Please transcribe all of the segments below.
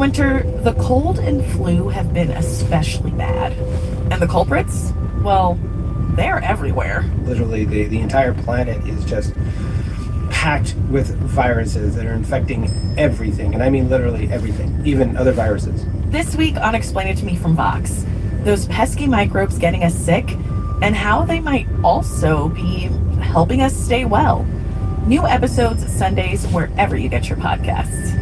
Hunter, the cold and flu have been especially bad. And the culprits? Well, they're everywhere. Literally, the entire planet is just packed with viruses that are infecting everything. And I mean literally everything, even other viruses. This week on Explain It to Me from Vox, those pesky microbes getting us sick and how they might also be helping us stay well. New episodes Sundays wherever you get your podcasts.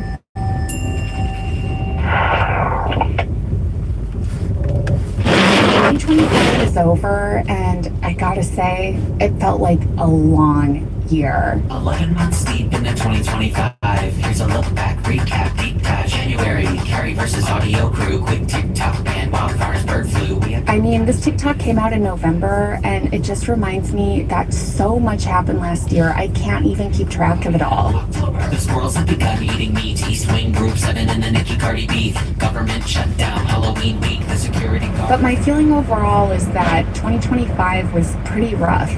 2024 is over, and I gotta say, it felt like a long year. 11 months deep into 2025. Here's a look back, recap, deep dive. January, Carrie versus Audio Crew, quick TikTok ban, wildfires, bird flu. I mean, this TikTok came out in November, and it just reminds me that so much happened last year, I can't even keep track of it all. October, the squirrels have begun eating meat. East Wing Group 7 and the Nicki Cardi beef. Government shutdown, Halloween week, the security guard. But my feeling overall is that 2025 was pretty rough.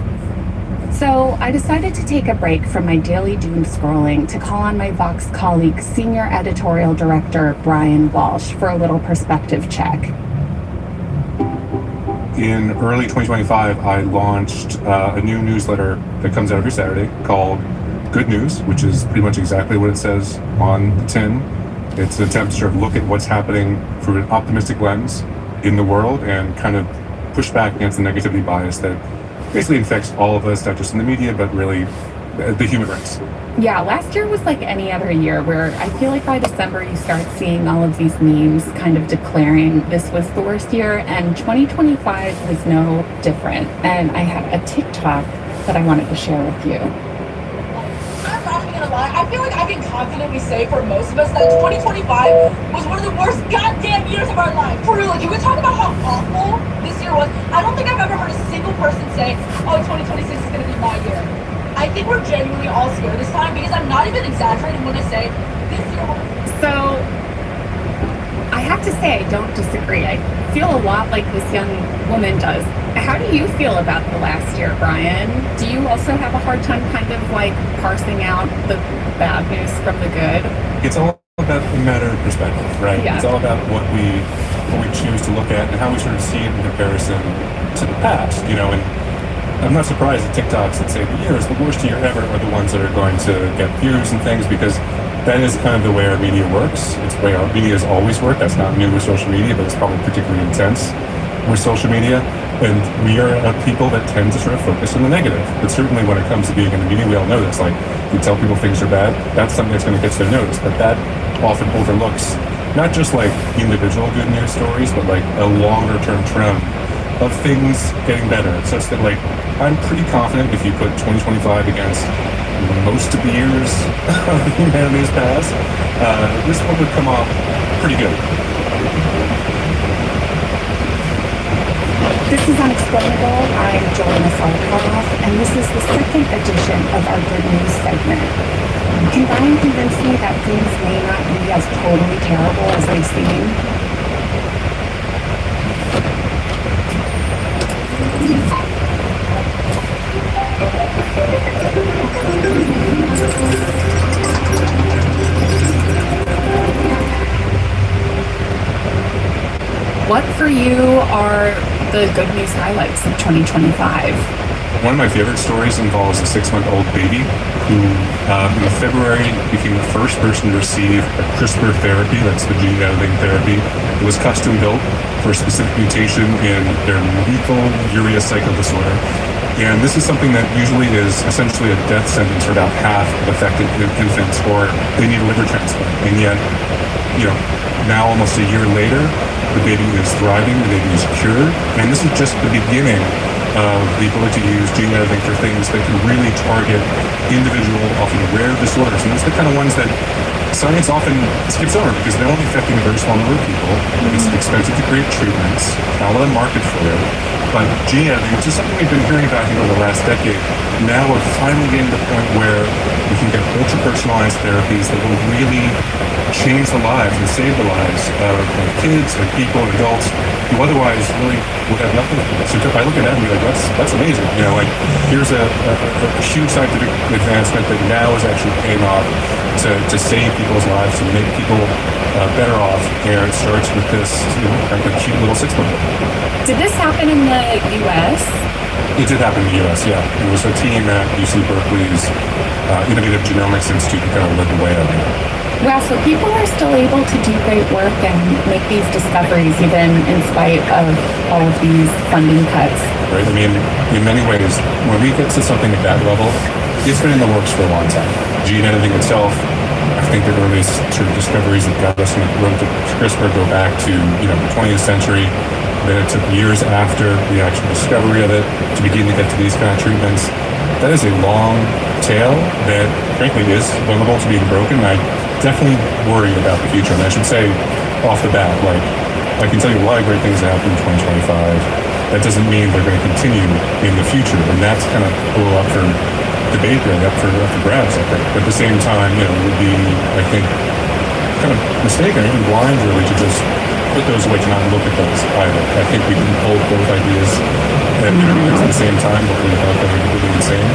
So I decided to take a break from my daily doom scrolling to call on my Vox colleague, Senior Editorial Director Brian Walsh, for a little perspective check. In early 2025, I launched a new newsletter that comes out every Saturday called Good News, which is pretty much exactly what it says on the tin. It's an attempt to sort of look at what's happening through an optimistic lens in the world and kind of push back against the negativity bias that basically infects all of us, not just in the media, but really the human race. Yeah, last year was like any other year where I feel like by December you start seeing all of these memes kind of declaring this was the worst year, and 2025 was no different. And I have a TikTok that I wanted to share with you. I'm not even gonna lie, I feel like I can confidently say for most of us that 2025 was one of the worst goddamn years of our life. For real, like, can we talk about how awful this year was? I don't think I've ever heard a single person say, oh, 2026 is gonna be my year. I think we're genuinely all scared this time because I'm not even exaggerating when I say this year was... So, I have to say I don't disagree. I feel a lot like this young woman does. How do you feel about the last year, Brian? Do you also have a hard time kind of like parsing out the bad news from the good? It's all about a matter of perspective, right? Yeah. It's all about what we choose to look at and how we sort of see it in comparison to the past, you know. And I'm not surprised that TikToks that say the year is the worst year ever are the ones that are going to get views and things, because that is kind of the way our media works. It's the way our media has always worked. That's not new with social media, but it's probably particularly intense with social media. And we are a people that tend to sort of focus on the negative. But certainly when it comes to being in the media, we all know this. Like, you tell people things are bad, that's something that's going to get their notice. But that often overlooks not just like individual good news stories, but like a longer term trend of things getting better. Such that, like, I'm pretty confident if you put 2025 against most of the years of humanity's past, this one would come off pretty good. This is Unexplainable. I'm Joanna Solikoff, and this is the second edition of our Good News segment. Can Brian convince me that things may not be as totally terrible as they seem? What for you are the good news highlights of 2025? One of my favorite stories involves a 6-month-old baby who, in February, became the first person to receive a CRISPR therapy, that's the gene editing therapy. It was custom built for a specific mutation in their lethal urea cycle disorder. And this is something that usually is essentially a death sentence for about half of affected infants, or they need a liver transplant. And yet, you know, now almost a year later, the baby is thriving, the baby is cured, and this is just the beginning of the ability to use gene editing for things that can really target individual, often rare disorders. And it's the kind of ones that science often skips over because they're only affecting a very small number of people. It's expensive to create treatments, not a lot of market for it. But gene editing, which is something we've been hearing about over the last decade, now we're finally getting to the point where we can get ultra-personalized therapies that will really change the lives and save the lives of kids and people and adults who otherwise really would have nothing. So if I look at that and be like, that's amazing. You know, like, here's a huge scientific advancement that now is actually paying off to save people's lives, to make people better off. And it starts with this, frankly, cute little 6-month-old. Did this happen in the U.S.? It did happen in the U.S., yeah. It was a team at UC Berkeley's Innovative Genomics Institute that kind of led the way on that. Wow, so people are still able to do great work and make these discoveries even in spite of all of these funding cuts. Right? I mean, in many ways, when we get to something at that level, it's been in the works for a long time. Gene editing itself, I think the earliest sort of discoveries that got us on the road to CRISPR go back to, the 20th century. Then it took years after the actual discovery of it to begin to get to these kind of treatments. That is a long tail that, frankly, is vulnerable to being broken. I definitely worried about the future. And I should say off the bat, I can tell you a lot of great things that happen in 2025. That doesn't mean they're going to continue in the future. And that's kind of a little up for debate, really, up for grabs, I think. But at the same time, it would be, I think, kind of mistaken, even blind, really, to just put those away, to not look at those either. I think we can hold both ideas at the same time, hopefully without going completely insane.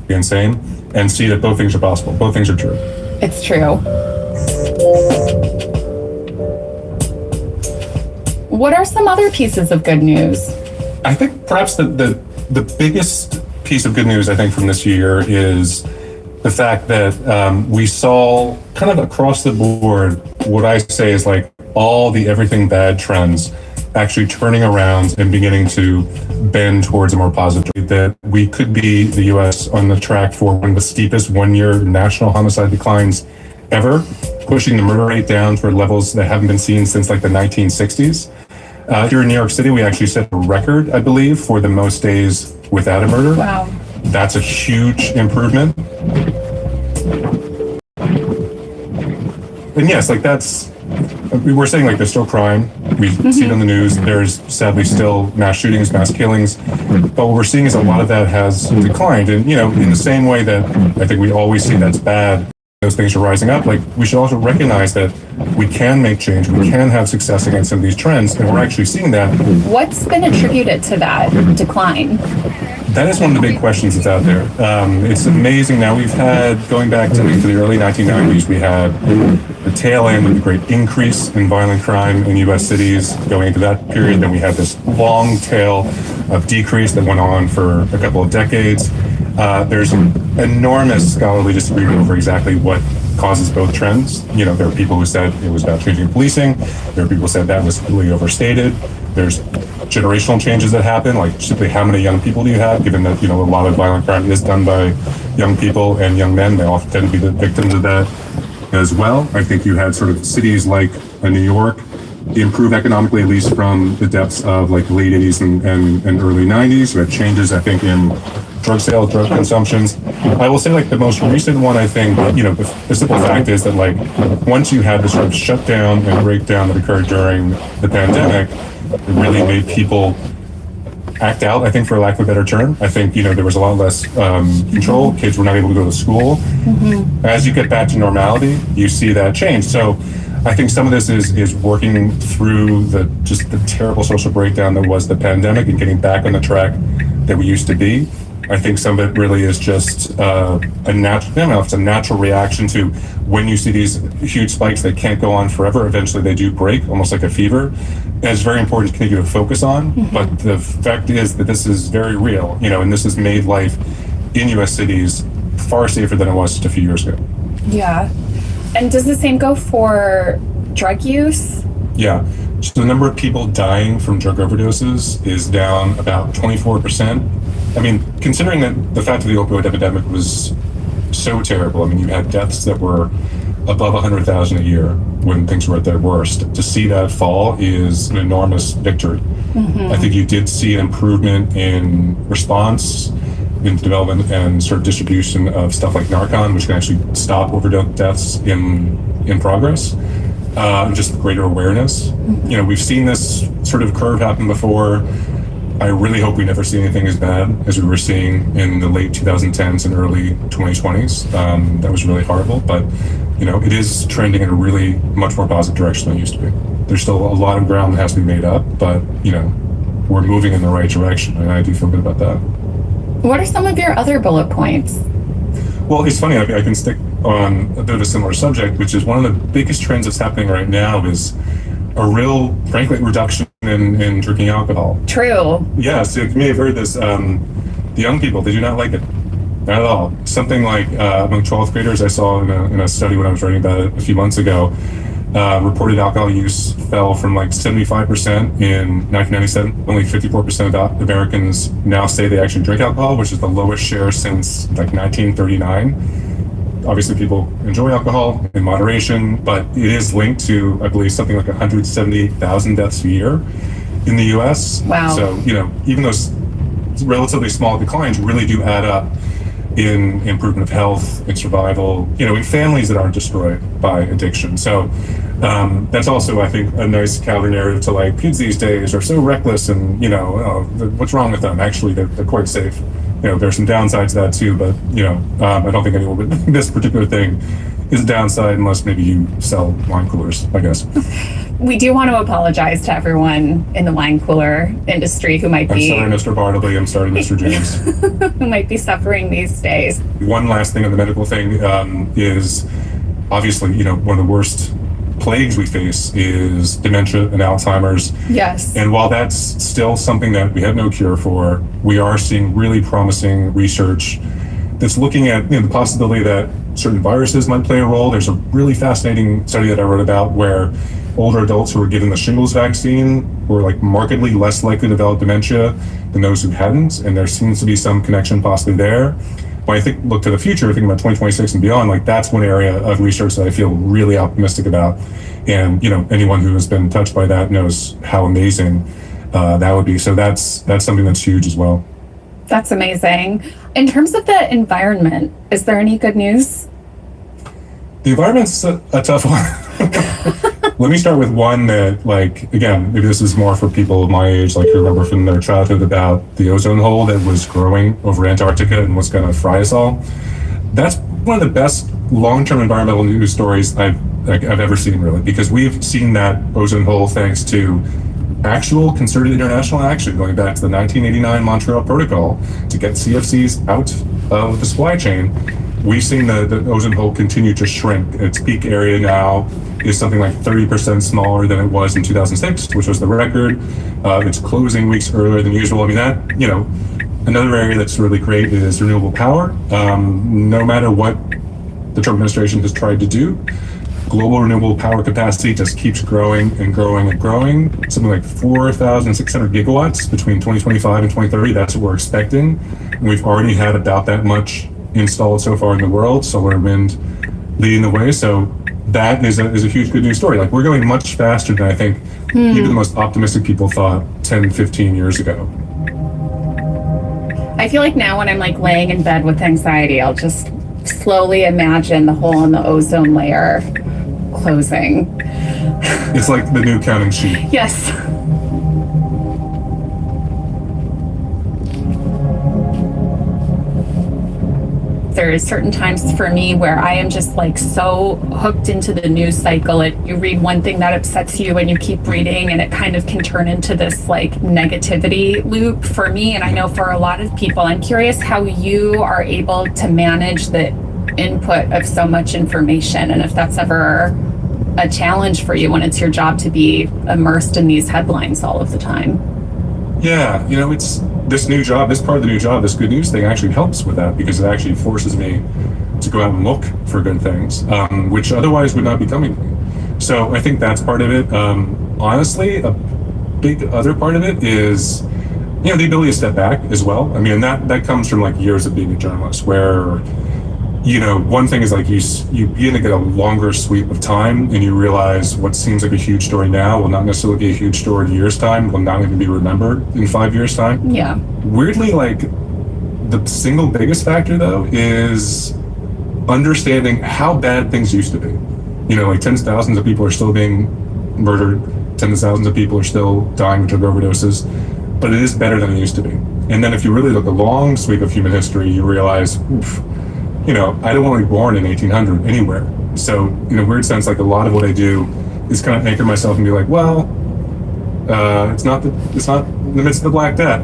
Insane, and see that both things are possible. Both things are true. It's true. What are some other pieces of good news? I think perhaps the biggest piece of good news, I think, from this year is the fact that we saw kind of across the board what I say is like all the everything bad trends actually turning around and beginning to bend towards a more positive, that we could be the US on the track for one of the steepest one-year national homicide declines ever, pushing the murder rate down toward levels that haven't been seen since like the 1960s. Here in New York City, we actually set a record, I believe, for the most days without a murder. Wow. That's a huge improvement. And yes, we were saying there's still crime. We see it on the news. There's sadly still mass shootings, mass killings. But what we're seeing is a lot of that has declined. And, in the same way that I think we always see that's bad, those things are rising up, we should also recognize that we can make change, we can have success against some of these trends, and we're actually seeing that. What's been attributed to that decline? That is one of the big questions that's out there. It's amazing. Now we've had, going back to the early 1990s, we had the tail end of the great increase in violent crime in U.S. cities going into that period. Then we had this long tail of decrease that went on for a couple of decades. There's enormous scholarly disagreement over exactly what causes both trends. There are people who said it was about changing policing. There are people who said that was completely overstated. There's generational changes that happen, like simply how many young people do you have, given that, a lot of violent crime is done by young people and young men. They often tend to be the victims of that as well. I think you had sort of cities like New York improve economically, at least from the depths of late 80s and early 90s. We had changes, I think, in drug sales, drug consumptions. I will say the most recent one, I think, the simple fact is that once you had the sort of shutdown and breakdown that occurred during the pandemic, it really made people act out, I think, for lack of a better term. I think, there was a lot less control. Kids were not able to go to school. As you get back to normality, you see that change. So I think some of this is working through the terrible social breakdown that was the pandemic and getting back on the track that we used to be. I think some of it really is just a natural reaction to when you see these huge spikes that can't go on forever. Eventually they do break, almost like a fever. And it's very important to continue to focus on. But the fact is that this is very real, and this has made life in U.S. cities far safer than it was just a few years ago. Yeah. And does the same go for drug use? Yeah. So the number of people dying from drug overdoses is down about 24%. I mean, considering that the fact that the opioid epidemic was so terrible, you had deaths that were above 100,000 a year when things were at their worst. To see that fall is an enormous victory. I think you did see an improvement in response, in development and sort of distribution of stuff like Narcan, which can actually stop overdose deaths in progress. just greater awareness. You know, we've seen this sort of curve happen before. I really hope we never see anything as bad as we were seeing in the late 2010s and early 2020s. That was really horrible, but you know, it is trending in a really much more positive direction than it used to be. There's still a lot of ground that has to be made up, but you know, we're moving in the right direction, and I do feel good about that. What are some of your other bullet points? Well, it's funny, I can stick on a bit of a similar subject, which is one of the biggest trends that's happening right now is a real, frankly, reduction in drinking alcohol. True. Yes, you may have heard this. The young people, they do not like it. Not at all. Something like among 12th graders I saw in a study when I was writing about it a few months ago, reported alcohol use fell from like 75% in 1997. Only 54% of Americans now say they actually drink alcohol, which is the lowest share since like 1939. Obviously, people enjoy alcohol in moderation, but it is linked to, I believe, something like 178,000 deaths a year in the U.S. Wow. So, you know, even those relatively small declines really do add up in improvement of health and survival, you know, in families that aren't destroyed by addiction. So that's also, I think, a nice counter narrative to like kids these days are so reckless and, you know, what's wrong with them? Actually, they're quite safe. You know, there's some downsides to that too, but, you know, I don't think anyone would, this particular thing is a downside unless maybe you sell wine coolers, I guess. We do want to apologize to everyone in the wine cooler industry who might I'm be sorry, Mr. Bartleby. I'm sorry, Mr. James. who might be suffering these days. One last thing on the medical thing is obviously, you know, one of the worst plagues we face is dementia and Alzheimer's. Yes. And while that's still something that we have no cure for, we are seeing really promising research that's looking at, you know, the possibility that certain viruses might play a role. There's a really fascinating study that I wrote about where older adults who were given the shingles vaccine were like markedly less likely to develop dementia than those who hadn't. And there seems to be some connection possibly there. When I look to the future, thinking about 2026 and beyond, like that's one area of research that I feel really optimistic about. And, you know, anyone who has been touched by that knows how amazing that would be. So that's something that's huge as well. That's amazing. In terms of the environment, is there any good news? The environment's a tough one. Let me start with one that, like, again, maybe this is more for people of my age, like you remember from their childhood about the ozone hole that was growing over Antarctica and was going to fry us all. That's one of the best long-term environmental news stories I've ever seen, really, because we've seen that ozone hole thanks to actual concerted international action going back to the 1989 Montreal Protocol to get CFCs out of the supply chain. We've seen the ozone hole continue to shrink. Its peak area now is something like 30% smaller than it was in 2006, which was the record. It's closing weeks earlier than usual. I mean, that, you know, another area that's really great is renewable power. No matter what the Trump administration has tried to do, global renewable power capacity just keeps growing and growing and growing. Something like 4,600 gigawatts between 2025 and 2030. That's what we're expecting. And we've already had about that much installed so far in the world, solar and wind leading the way. So that is a huge good news story. Like, we're going much faster than I think even the most optimistic people thought 10, 15 years ago. I feel like now when I'm like laying in bed with anxiety, I'll just slowly imagine the hole in the ozone layer closing. It's like the new counting sheet. Yes. There is certain times for me where I am just like so hooked into the news cycle. You read one thing that upsets you and you keep reading, and it kind of can turn into this like negativity loop for me. And I know for a lot of people, I'm curious how you are able to manage the input of so much information, and if that's ever a challenge for you when it's your job to be immersed in these headlines all of the time. Yeah, you know, it's this new job, this part of the new job, this good news thing actually helps with that, because it actually forces me to go out and look for good things, which otherwise would not be coming to me. So I think that's part of it. Honestly, a big other part of it is, you know, the ability to step back as well. I mean, that comes from like years of being a journalist where, you know, one thing is like you begin to get a longer sweep of time and you realize what seems like a huge story now will not necessarily be a huge story in a year's time, will not even be remembered in 5 years' time. Yeah. Weirdly, like the single biggest factor though is understanding how bad things used to be. Like tens of thousands of people are still being murdered. Tens of thousands of people are still dying of drug overdoses, but it is better than it used to be. And then if you really look at the long sweep of human history, you realize, oof, I don't want to be born in 1800 anywhere. So in a weird sense, like a lot of what I do is kind of anchor myself and be like, well, it's not in the midst of the Black Death,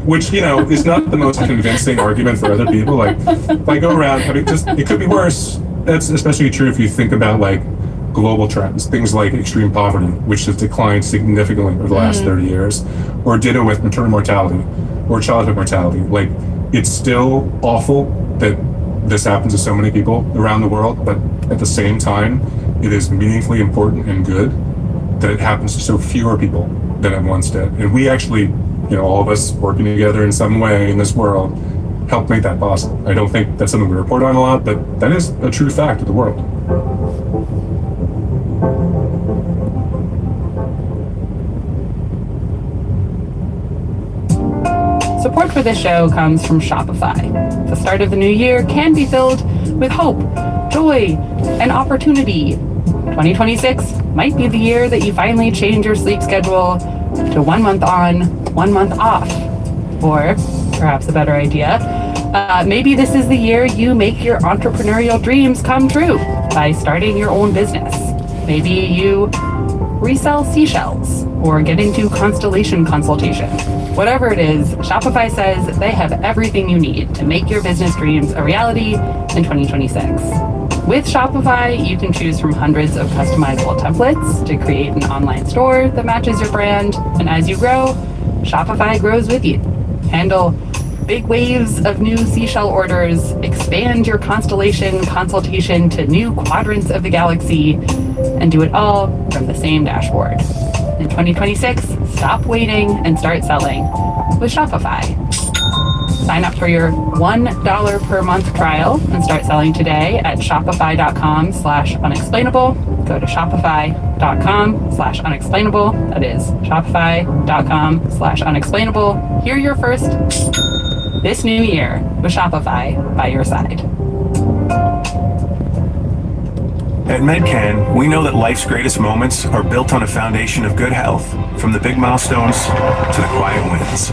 which, is not the most convincing argument for other people. Like, if I go around, it could be worse. That's especially true if you think about like global trends, things like extreme poverty, which has declined significantly over the last 30 years, or ditto with maternal mortality or childhood mortality. Like, it's still awful that this happens to so many people around the world, but at the same time, it is meaningfully important and good that it happens to so fewer people than it once did. And we actually, all of us working together in some way in this world, help make that possible. I don't think that's something we report on a lot, but that is a true fact of the world. Support for this show comes from Shopify. The start of the new year can be filled with hope, joy, and opportunity. 2026 might be the year that you finally change your sleep schedule to 1 month on, 1 month off. Or, perhaps a better idea, maybe this is the year you make your entrepreneurial dreams come true by starting your own business. Maybe you resell seashells or get into constellation consultation. Whatever it is, Shopify says they have everything you need to make your business dreams a reality in 2026. With Shopify, you can choose from hundreds of customizable templates to create an online store that matches your brand. And as you grow, Shopify grows with you. Handle big waves of new seashell orders, expand your constellation consultation to new quadrants of the galaxy, and do it all from the same dashboard. In 2026, stop waiting and start selling with Shopify. Sign up for your $1 per month trial and start selling today at shopify.com/unexplainable. Go to shopify.com/unexplainable. That is shopify.com/unexplainable. Hear your first this new year with Shopify by your side. At MedCan, we know that life's greatest moments are built on a foundation of good health, from the big milestones to the quiet wins.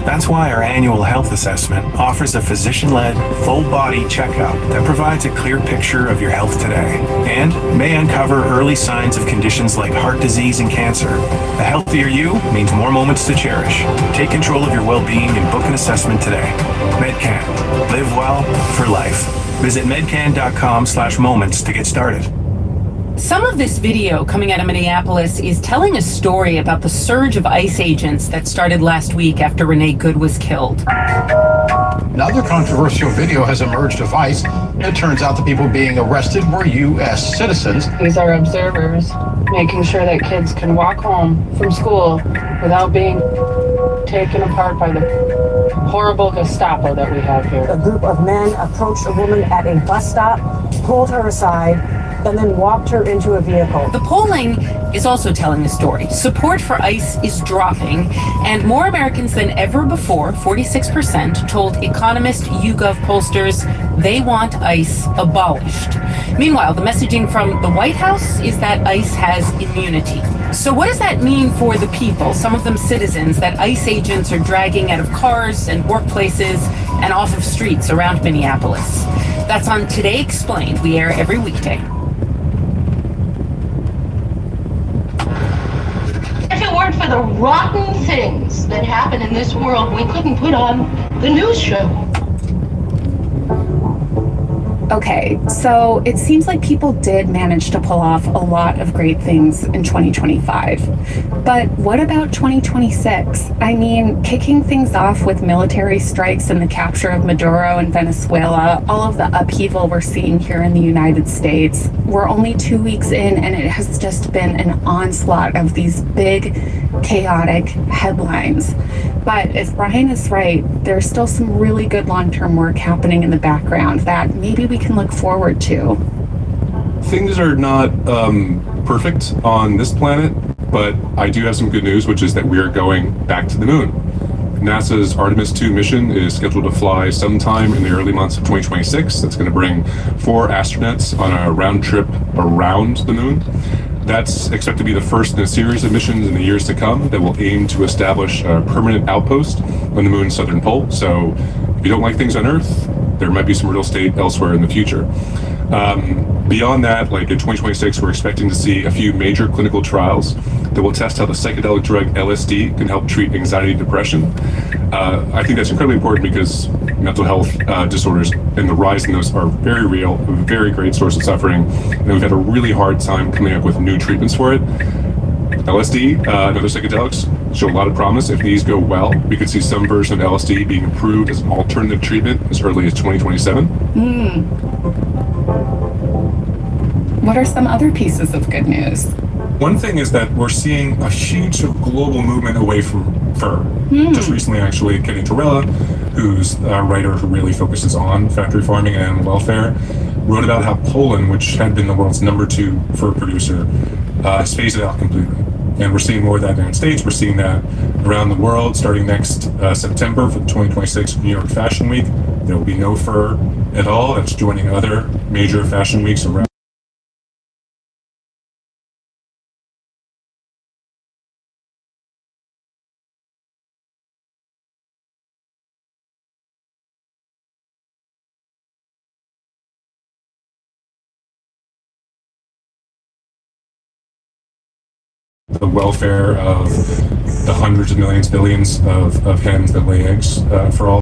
That's why our annual health assessment offers a physician-led, full-body checkup that provides a clear picture of your health today and may uncover early signs of conditions like heart disease and cancer. A healthier you means more moments to cherish. Take control of your well-being and book an assessment today. MedCan. Live well for life. Visit medcan.com/moments to get started. Some of this video coming out of Minneapolis is telling a story about the surge of ICE agents that started last week after Renee Good was killed. Another controversial video has emerged of ICE. It turns out the people being arrested were U.S. citizens. These are observers, making sure that kids can walk home from school without being taken apart by the horrible Gestapo that we have here. A group of men approached a woman at a bus stop, pulled her aside, and then walked her into a vehicle. The polling is also telling a story. Support for ICE is dropping, and more Americans than ever before, 46%, told Economist YouGov pollsters they want ICE abolished. Meanwhile, the messaging from the White House is that ICE has immunity. So what does that mean for the people, some of them citizens, that ICE agents are dragging out of cars and workplaces and off of streets around Minneapolis? That's on Today Explained. We air every weekday. If it weren't for the rotten things that happen in this world, we couldn't put on the news show. Okay, so it seems like people did manage to pull off a lot of great things in 2025. But what about 2026? I mean, kicking things off with military strikes and the capture of Maduro in Venezuela, all of the upheaval we're seeing here in the United States. We're only 2 weeks in, and it has just been an onslaught of these big, chaotic headlines. But if Brian is right, there's still some really good long-term work happening in the background that maybe we can look forward to. Things are not perfect on this planet, but I do have some good news, which is that we are going back to the moon. NASA's Artemis 2 mission is scheduled to fly sometime in the early months of 2026. That's going to bring 4 astronauts on a round trip around the moon. That's expected to be the first in a series of missions in the years to come that will aim to establish a permanent outpost on the moon's southern pole. So if you don't like things on Earth, there might be some real estate elsewhere in the future. Beyond that, like in 2026, we're expecting to see a few major clinical trials that will test how the psychedelic drug LSD can help treat anxiety and depression. I think that's incredibly important because mental health disorders and the rise in those are very real, a very great source of suffering, and we've had a really hard time coming up with new treatments for it. LSD and other psychedelics show a lot of promise. If these go well, we could see some version of LSD being approved as an alternative treatment as early as 2027. What are some other pieces of good news? One thing is that we're seeing a huge sort of global movement away from fur. Just recently, actually, Kenny Torella, who's a writer who really focuses on factory farming and animal welfare, wrote about how Poland, which had been the world's #2 fur producer, has phased it out completely. And we're seeing more of that in the United States. We're seeing that around the world starting next September for the 2026 New York Fashion Week. There will be no fur at all. That's joining other major fashion weeks around. The welfare of the hundreds of millions, billions of hens that lay eggs for all